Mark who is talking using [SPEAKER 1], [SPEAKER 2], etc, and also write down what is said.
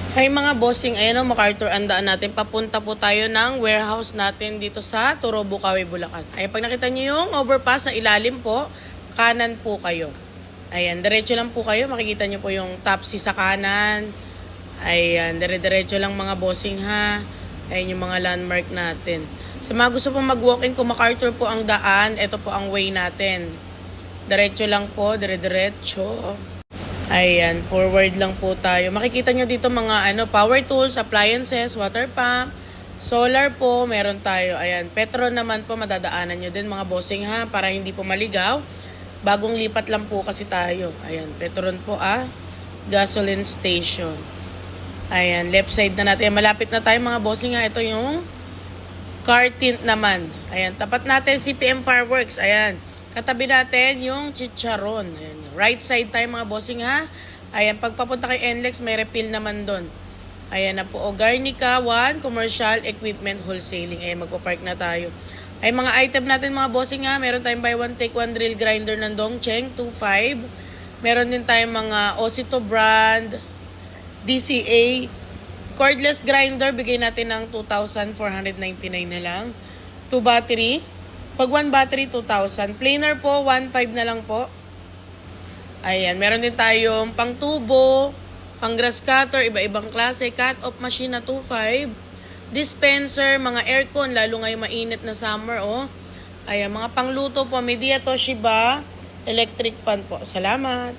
[SPEAKER 1] Hi mga bossing, ayan o MacArthur, andaan natin. Papunta po tayo ng warehouse natin dito sa Turo, Bukawi, Bulacan. Ayan, pag nakita nyo yung overpass sa ilalim po, kanan po kayo. Ayan, diretso lang po kayo. Makikita nyo po yung Tapsi sa kanan. Ayan, dire-diretso lang mga bossing ha. Ayan yung mga landmark natin. Sa mga gusto pong mag-walk-in, kung MacArthur po ang daan, ito po ang way natin. Diretso lang po, dire-diretso. Ayan, forward lang po tayo. Makikita nyo dito mga power tools, appliances, water pump, solar po, meron tayo. Ayan, Petron naman po, madadaanan nyo din mga bossing ha, para hindi po maligaw. Bagong lipat lang po kasi tayo. Ayan, Petron po gasoline station. Ayan, left side na natin. Malapit na tayo mga bossing ha. Ito yung car tint naman. Ayan, tapat natin CPM Fireworks. Ayan, katabi natin yung Chicharon. Ayan, right side tayo mga bossing ha. Ayan, pagpapunta kay NLEX, may refill naman doon. Ayan na po. O Garnica 1, Commercial Equipment Wholesaling. Ayan, magpapark na tayo. Ay, mga item natin mga bossing ha. Meron tayong buy one take one drill grinder ng Dongcheng, 2.5. Meron din tayong mga Osito brand, DCA. Cordless grinder, bigay natin ng 2,499 na lang. 2 battery. Pag 1 battery, 2,000. Planer po, 1,500 na lang po. Ayan, meron din tayong pang tubo, pang grass cutter, iba-ibang klase, cut-off machine na 2.5. Dispenser, mga aircon, lalo ngayong mainit na summer, oh. Ayan, mga pangluto po, Midea Toshiba, electric pan po. Salamat!